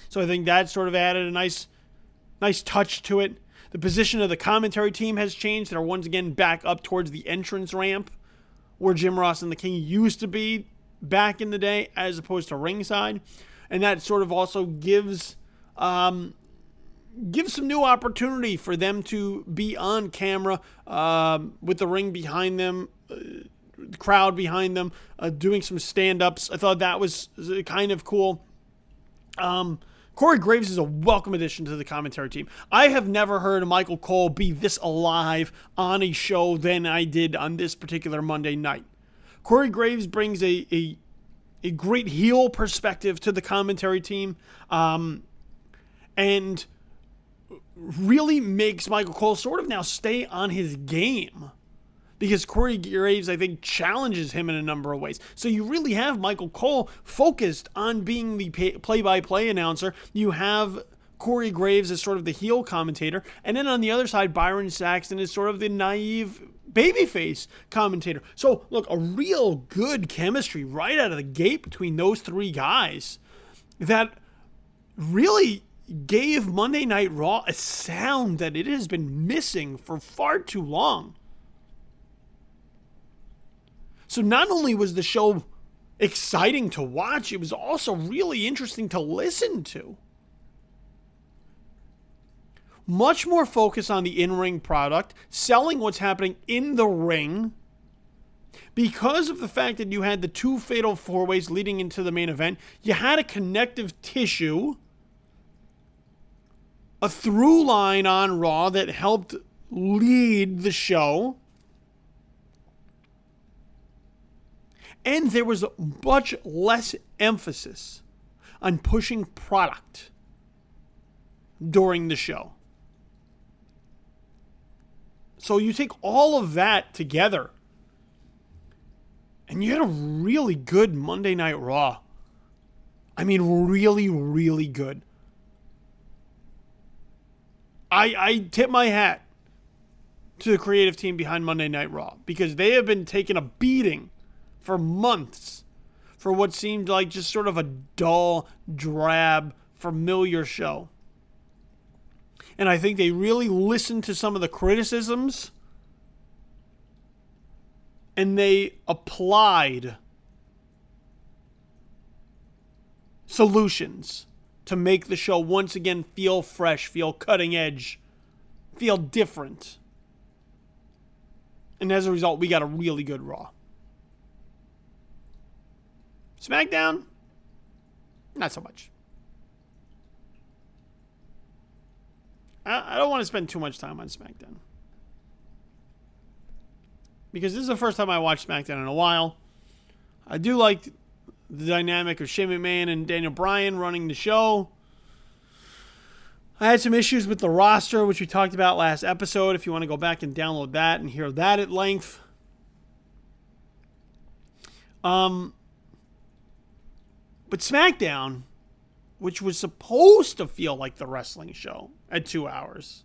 So I think that sort of added a nice touch to it. The position of the commentary team has changed. They're once again back up towards the entrance ramp where Jim Ross and the King used to be back in the day as opposed to ringside. And that sort of also gives some new opportunity for them to be on camera with the ring behind them, the crowd behind them, doing some stand-ups. I thought that was kind of cool. Corey Graves is a welcome addition to the commentary team. I have never heard Michael Cole be this alive on a show than I did on this particular Monday night. Corey Graves brings a great heel perspective to the commentary team, and really makes Michael Cole sort of now stay on his game, because Corey Graves, I think, challenges him in a number of ways. So you really have Michael Cole focused on being the play-by-play announcer. You have Corey Graves as sort of the heel commentator. And then on the other side, Byron Saxton is sort of the naive babyface commentator. So, look, a real good chemistry right out of the gate between those three guys that really gave Monday Night Raw a sound that it has been missing for far too long. So not only was the show exciting to watch, it was also really interesting to listen to. Much more focus on the in-ring product, selling what's happening in the ring. Because of the fact that you had the two fatal four-ways leading into the main event, you had a connective tissue, a through line on Raw that helped lead the show. And there was much less emphasis on pushing product during the show. So you take all of that together, and you had a really good Monday Night Raw. I mean, really, really good. I tip my hat to the creative team behind Monday Night Raw, because they have been taking a beating for months for what seemed like just sort of a dull, drab, familiar show. And I think they really listened to some of the criticisms, and they applied solutions to make the show once again feel fresh, feel cutting edge, feel different. And as a result, we got a really good Raw. SmackDown, not so much. I don't want to spend too much time on SmackDown, because this is the first time I watched SmackDown in a while. I do like the dynamic of Shane McMahon and Daniel Bryan running the show. I had some issues with the roster, which we talked about last episode. If you want to go back and download that and hear that at length. But SmackDown which was supposed to feel like the wrestling show at 2 hours,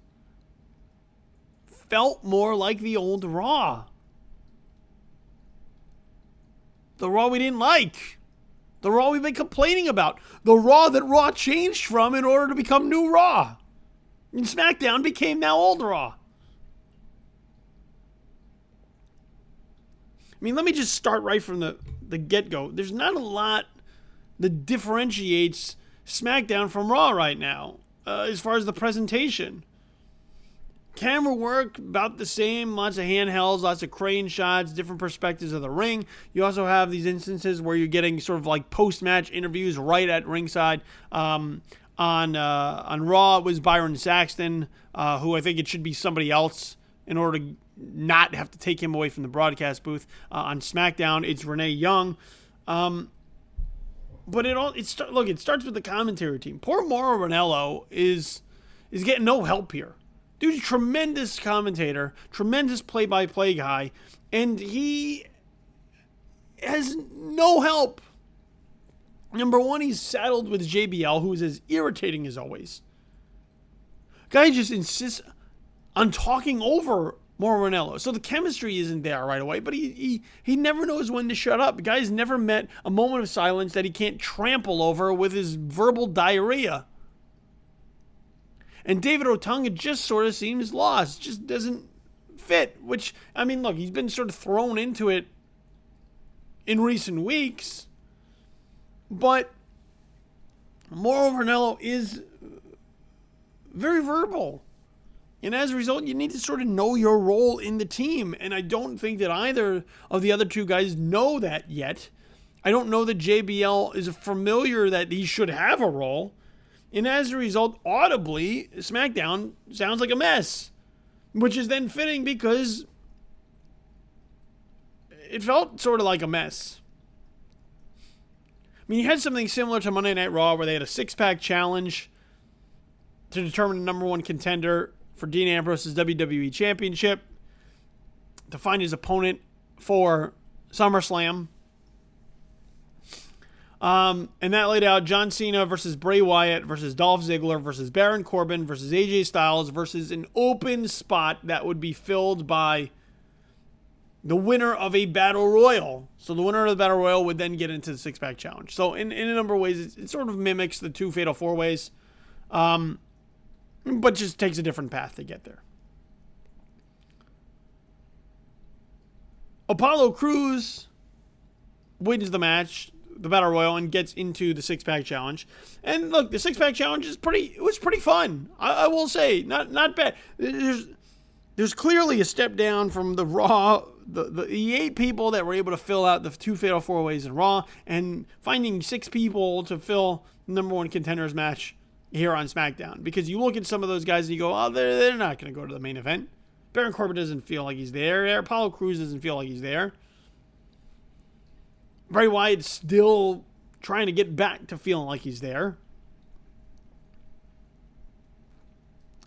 felt more like the old Raw. The Raw we didn't like. The Raw we've been complaining about. The Raw that Raw changed from in order to become new Raw. And SmackDown became now old Raw. I mean, let me just start right from the get-go. There's not a lot that differentiates SmackDown from Raw right now, as far as the presentation. Camera work, about the same. Lots of handhelds, lots of crane shots, different perspectives of the ring. You also have these instances where you're getting sort of like post-match interviews right at ringside. On Raw, it was Byron Saxton, who I think it should be somebody else in order to not have to take him away from the broadcast booth. On SmackDown, it's Renee Young. But it starts with the commentary team. Poor Mauro Ranallo is getting no help here. Dude's a tremendous commentator, tremendous play-by-play guy, and he has no help. Number one, he's saddled with JBL, who is as irritating as always. Guy just insists on talking over Mauro Ranallo. So the chemistry isn't there right away, but he never knows when to shut up. The guy's never met a moment of silence that he can't trample over with his verbal diarrhea. And David Otunga just sort of seems lost, just doesn't fit, which, I mean, look, he's been sort of thrown into it in recent weeks, but Mauro Ranallo is very verbal. And as a result, you need to sort of know your role in the team. And I don't think that either of the other two guys know that yet. I don't know that JBL is familiar that he should have a role. And as a result, audibly, SmackDown sounds like a mess. Which is then fitting because it felt sort of like a mess. I mean, you had something similar to Monday Night Raw where they had a six-pack challenge to determine the number one contender for Dean Ambrose's WWE Championship, to find his opponent for SummerSlam. And that laid out John Cena versus Bray Wyatt versus Dolph Ziggler versus Baron Corbin versus AJ Styles versus an open spot that would be filled by the winner of a Battle Royal. So the winner of the Battle Royal would then get into the six-pack challenge. So in a number of ways, it sort of mimics the two Fatal 4-Ways. But just takes a different path to get there. Apollo Crews wins the match, the Battle Royal, and gets into the six-pack challenge. And look, the six-pack challenge was pretty fun. I will say, not bad. There's clearly a step down from the Raw, the 8 people that were able to fill out the two Fatal 4-Ways in Raw, and finding 6 people to fill the number one contenders match here on SmackDown. Because you look at some of those guys and you go, oh, they're not going to go to the main event. Baron Corbin doesn't feel like he's there. Apollo Crews doesn't feel like he's there. Bray Wyatt's still trying to get back to feeling like he's there.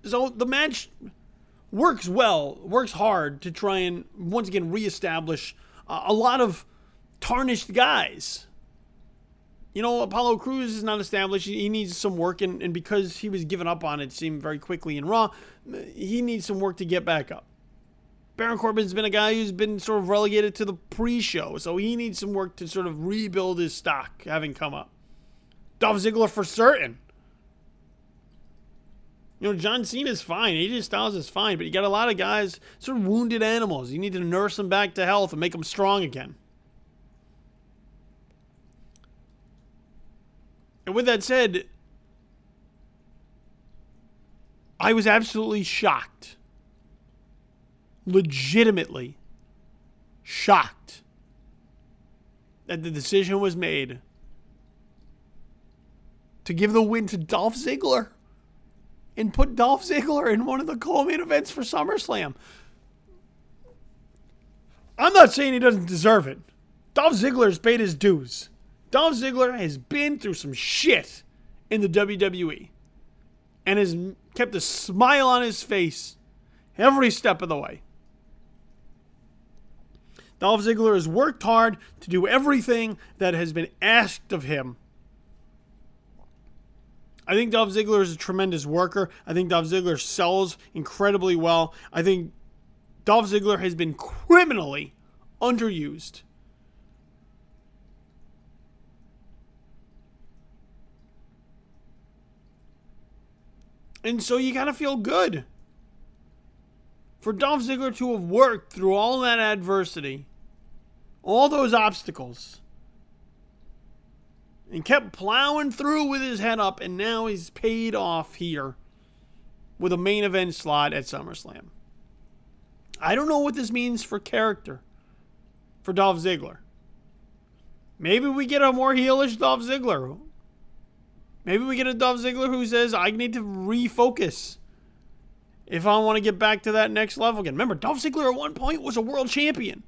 So the match works hard to try and once again reestablish a lot of tarnished guys. You know, Apollo Crews is not established. He needs some work, and because he was given up on, it seemed very quickly in Raw, he needs some work to get back up. Baron Corbin's been a guy who's been sort of relegated to the pre-show, so he needs some work to sort of rebuild his stock, having come up. Dolph Ziggler for certain. You know, John Cena's fine. AJ Styles is fine, but you got a lot of guys, sort of wounded animals. You need to nurse them back to health and make them strong again. And with that said, I was absolutely shocked. Legitimately shocked that the decision was made to give the win to Dolph Ziggler and put Dolph Ziggler in one of the co-main events for SummerSlam. I'm not saying he doesn't deserve it. Dolph Ziggler's paid his dues. Dolph Ziggler has been through some shit in the WWE and has kept a smile on his face every step of the way. Dolph Ziggler has worked hard to do everything that has been asked of him. I think Dolph Ziggler is a tremendous worker. I think Dolph Ziggler sells incredibly well. I think Dolph Ziggler has been criminally underused. And so you gotta feel good for Dolph Ziggler to have worked through all that adversity, all those obstacles, and kept plowing through with his head up, and now he's paid off here with a main event slot at SummerSlam. I don't know what this means for character for Dolph Ziggler. Maybe we get a more heelish Dolph Ziggler. Maybe we get a Dolph Ziggler who says, I need to refocus if I want to get back to that next level again. Remember, Dolph Ziggler at one point was a world champion.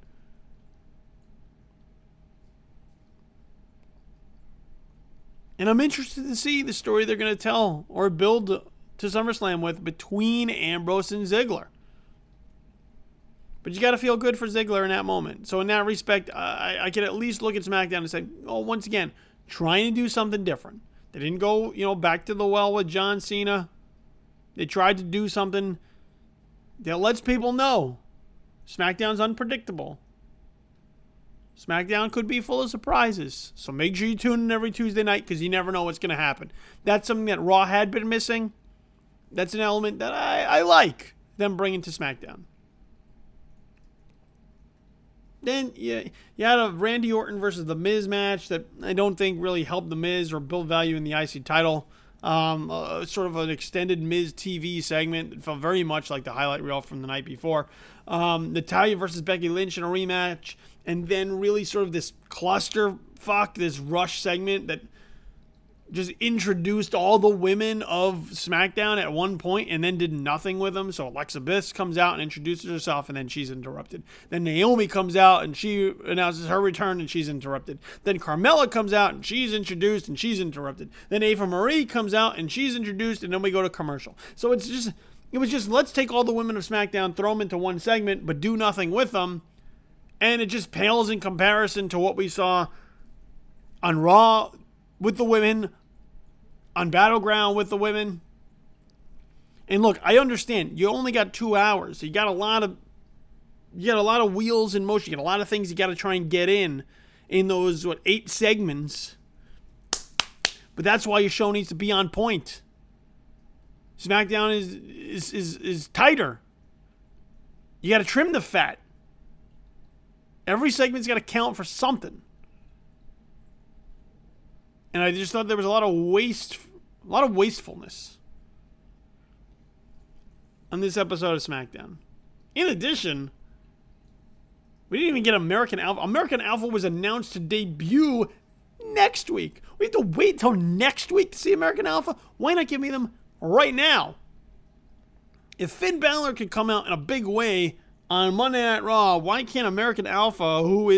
And I'm interested to see the story they're going to tell or build to SummerSlam with between Ambrose and Ziggler. But you got to feel good for Ziggler in that moment. So in that respect, I can at least look at SmackDown and say, oh, once again, trying to do something different. They didn't go, back to the well with John Cena. They tried to do something that lets people know SmackDown's unpredictable. SmackDown could be full of surprises. So make sure you tune in every Tuesday night because you never know what's going to happen. That's something that Raw had been missing. That's an element that I like them bringing to SmackDown. Then you had a Randy Orton versus The Miz match that I don't think really helped The Miz or build value in the IC title. Sort of an extended Miz TV segment that felt very much like the highlight reel from the night before. Natalya versus Becky Lynch in a rematch. And then really sort of this clusterfuck, this rush segment that just introduced all the women of SmackDown at one point and then did nothing with them. So Alexa Bliss comes out and introduces herself and then she's interrupted. Then Naomi comes out and she announces her return and she's interrupted. Then Carmella comes out and she's introduced and she's interrupted. Then Ava Marie comes out and she's introduced and then we go to commercial. So it was just let's take all the women of SmackDown, throw them into one segment, but do nothing with them. And it just pales in comparison to what we saw on Raw with the women, on Battleground with the women. And look, I understand you only got 2 hours. You got a lot of wheels in motion. You got a lot of things you got to try and get in those 8 segments. But that's why your show needs to be on point. SmackDown is tighter. You got to trim the fat. Every segment's got to count for something. And I just thought there was a lot of wastefulness on this episode of SmackDown. In addition, we didn't even get American Alpha. American Alpha was announced to debut next week. We have to wait till next week to see American Alpha? Why not give me them right now? If Finn Balor could come out in a big way on Monday Night Raw, why can't American Alpha, who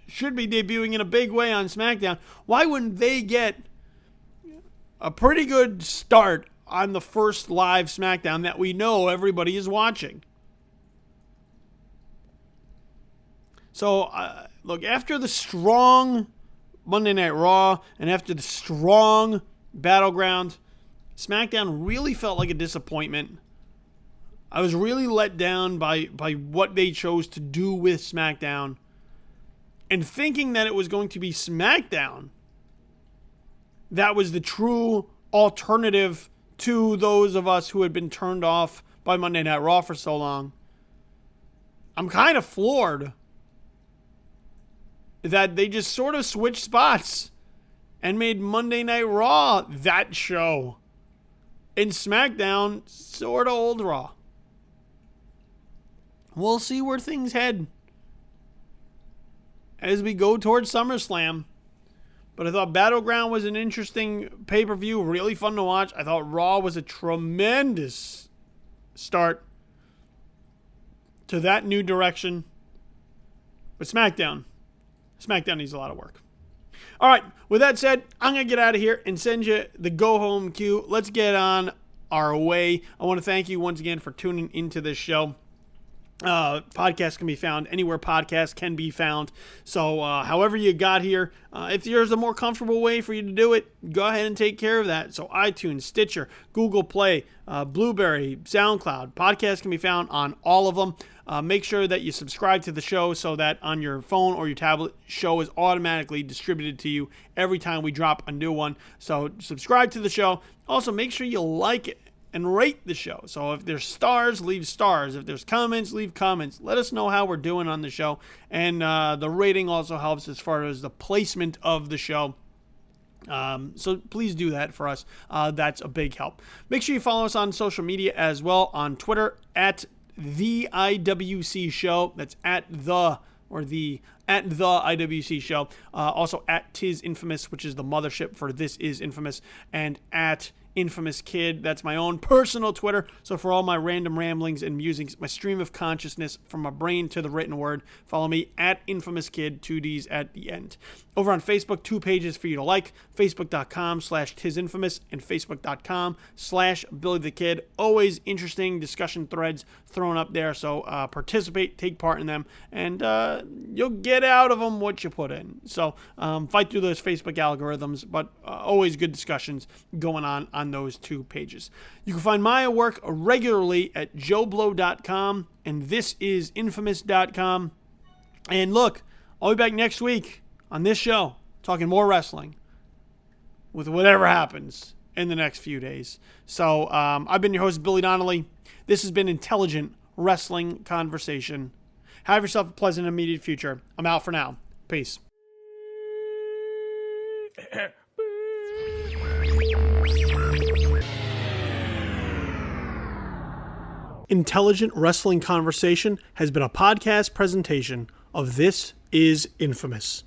should be debuting in a big way on SmackDown, why wouldn't they get a pretty good start on the first live SmackDown that we know everybody is watching? So, look, after the strong Monday Night Raw and after the strong Battleground, SmackDown really felt like a disappointment. I was really let down by what they chose to do with SmackDown. And thinking that it was going to be SmackDown that was the true alternative to those of us who had been turned off by Monday Night Raw for so long. I'm kind of floored that they just sort of switched spots and made Monday Night Raw that show. And SmackDown sort of old Raw. We'll see where things head as we go towards SummerSlam. But I thought Battleground was an interesting pay-per-view, really fun to watch. I thought Raw was a tremendous start to that new direction. But SmackDown needs a lot of work. All right, with that said, I'm going to get out of here and send you the go-home cue. Let's get on our way. I want to thank you once again for tuning into this show. Podcast can be found anywhere podcasts can be found. So however you got here, if there's a more comfortable way for you to do it, go ahead and take care of that. So iTunes, Stitcher, Google Play, Blueberry, SoundCloud, podcasts can be found on all of them. Make sure that you subscribe to the show so that on your phone or your tablet, show is automatically distributed to you every time we drop a new one. So subscribe to the show. Also, make sure you like it and rate the show. So if there's stars, leave stars. If there's comments, leave comments. Let us know how we're doing on the show. And the rating also helps as far as the placement of the show. So please do that for us. That's a big help. Make sure you follow us on social media as well. On Twitter at the IWC show. That's at the IWC show. Also at Tis Infamous, which is the mothership for This Is Infamous, and at Infamous Kid. That's my own personal Twitter. So for all my random ramblings and musings, my stream of consciousness from my brain to the written word, follow me at Infamous Kid, 2 Ds at the end. Over on Facebook, 2 pages for you to like, facebook.com/tisinfamous and facebook.com/Billy the Kid. Always interesting discussion threads thrown up there. So participate, take part in them, and you'll get out of them what you put in. So fight through those Facebook algorithms, but always good discussions going on those 2 pages. You can find my work regularly at joeblow.com and thisisinfamous.com. And look, I'll be back next week on this show talking more wrestling with whatever happens in the next few days. So I've been your host, Billy Donnelly. This has been Intelligent Wrestling Conversation. Have yourself a pleasant immediate future. I'm out for now. Peace. Intelligent Wrestling Conversation has been a podcast presentation of This Is Infamous.